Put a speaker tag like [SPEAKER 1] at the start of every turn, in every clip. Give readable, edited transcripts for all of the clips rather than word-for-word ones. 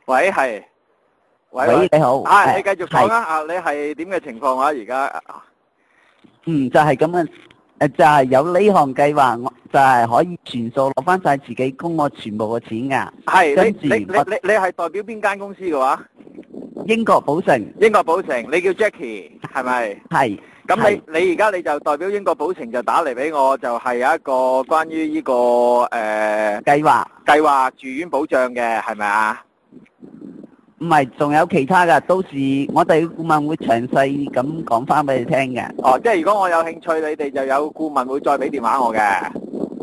[SPEAKER 1] 喂，係，喂
[SPEAKER 2] 喂，
[SPEAKER 1] 喂，
[SPEAKER 2] 你好，
[SPEAKER 1] 你繼續講啊，你係點嘅情況啊？而家，
[SPEAKER 2] 就係咁嘅，就係有呢項計劃，我就係可以全數攞翻晒自己供我全部嘅錢噶。
[SPEAKER 1] 係，
[SPEAKER 2] 跟住
[SPEAKER 1] 你係代表邊間公司嘅話？
[SPEAKER 2] 英國寶城
[SPEAKER 1] 英國寶城，你叫 Jackie 係咪？
[SPEAKER 2] 係，
[SPEAKER 1] 咁你而家你就代表英國寶城就打嚟俾我，就係有一個關於呢個計劃住院保障嘅，係咪啊？
[SPEAKER 2] 唔係，仲有其他噶，到時我哋顧問會詳細咁講翻俾你聽嘅。
[SPEAKER 1] 哦，即係如果我有興趣，你哋就有顧問會再俾電話我嘅。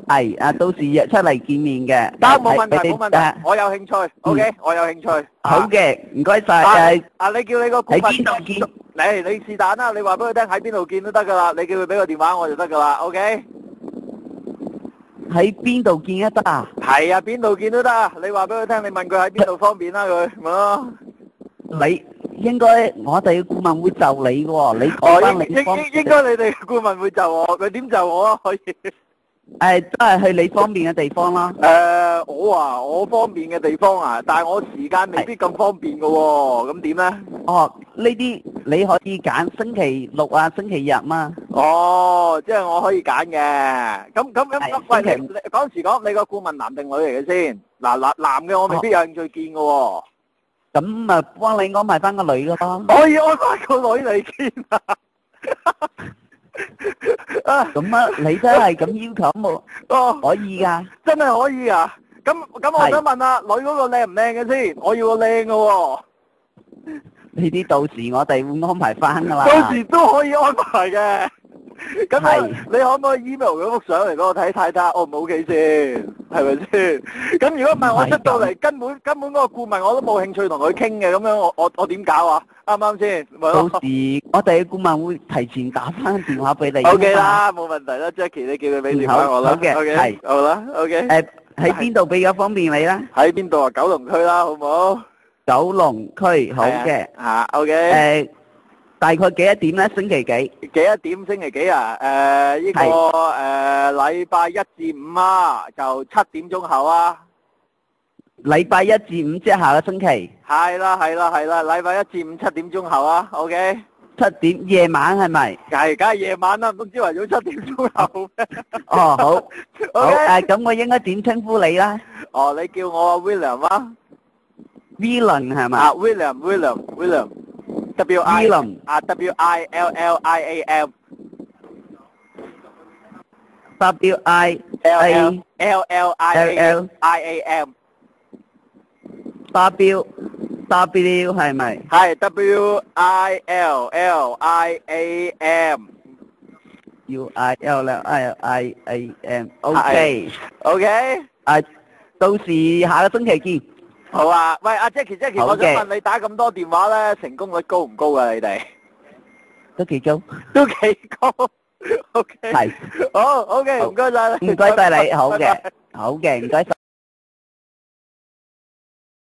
[SPEAKER 2] 係到時約出嚟見面嘅。
[SPEAKER 1] 得，冇問題，冇問題。我有興趣，OK，我有興趣。
[SPEAKER 2] 好嘅，唔該晒。
[SPEAKER 1] 你叫你個顧問
[SPEAKER 2] 喺邊度見？
[SPEAKER 1] 你是但啦，你話俾佢聽喺邊度見都得噶啦，你叫佢俾個電話我就得噶啦，OK。
[SPEAKER 2] 喺邊度見得得啊？
[SPEAKER 1] 係啊，邊度見都得啊！你話俾佢聽，你問佢喺邊度方便啦，佢咪咯。
[SPEAKER 2] 你應該我哋嘅顧問會就你嘅喎，你講翻你方
[SPEAKER 1] 應該你哋顧問會就我，佢點就我啊？可以。
[SPEAKER 2] 都係去你方便嘅地方啦。
[SPEAKER 1] 我方便嘅地方啊，但係我時間未必咁方便嘅喎，咁點咧？
[SPEAKER 2] 哦，呢啲你可以揀星期六啊、星期日嘛。
[SPEAKER 1] 哦，即係我可以揀嘅。咁，喂，你講時講，你個顧問男定女嚟嘅先？嗱，男嘅我未必有興趣見嘅喎。
[SPEAKER 2] 咁啊，幫你安排翻個女嘅咯。
[SPEAKER 1] 可以安排個女嚟見啊！
[SPEAKER 2] 咁啊，你真係咁要求冇？
[SPEAKER 1] 哦，
[SPEAKER 2] 可以噶，
[SPEAKER 1] 真係可以啊！咁我想問下，女嗰個靚唔靚嘅先？我要個靚嘅喎。
[SPEAKER 2] 呢啲到時我哋會安排翻噶啦。
[SPEAKER 1] 到時都可以安排嘅。咁你可唔可以 email 嗰幅相嚟俾我睇睇，O 唔 OK 先？係咪先？咁如果唔係我出到嚟，根本嗰個顧問我都冇興趣同佢傾嘅，咁樣我點搞啊？啱唔啱先？
[SPEAKER 2] 到時我哋嘅顧問會提前打翻電話俾你。
[SPEAKER 1] OK 啦，冇問題啦，Jackie，你叫佢俾電話我啦。
[SPEAKER 2] 好嘅，
[SPEAKER 1] 係，好啦，OK。
[SPEAKER 2] 喺邊度比較方便你咧？
[SPEAKER 1] 喺邊度啊？九龍區啦，好唔好？
[SPEAKER 2] 九龍區，好嘅。
[SPEAKER 1] OK。
[SPEAKER 2] 大概幾多點咧？星期幾？
[SPEAKER 1] 幾多點？星期幾啊？呢個禮拜一至五啊，就7點鐘後啊。
[SPEAKER 2] 禮拜一至五即係下個星期。
[SPEAKER 1] 係啦，禮拜一至五7點鐘後啊。OK。
[SPEAKER 2] 7點夜晚係咪？
[SPEAKER 1] 梗係夜晚啦，唔通朝頭早7點鐘後咩？
[SPEAKER 2] 哦，好。好，咁我應該點稱呼你啦？
[SPEAKER 1] 哦，你叫我 William 啊。
[SPEAKER 2] William 係咪？William。
[SPEAKER 1] William 啊 ，William。W
[SPEAKER 2] 係咪？
[SPEAKER 1] 係 WILLIAM。
[SPEAKER 2] OK。到時下個星期見。
[SPEAKER 1] 好啊，喂，阿 Jackie，我想問你打咁多電話咧，成功率高唔高啊？你哋
[SPEAKER 2] 都幾高。
[SPEAKER 1] 都幾高。OK。
[SPEAKER 2] 係。
[SPEAKER 1] 好，OK，唔該晒你。
[SPEAKER 2] 唔該晒你，好嘅，唔該晒。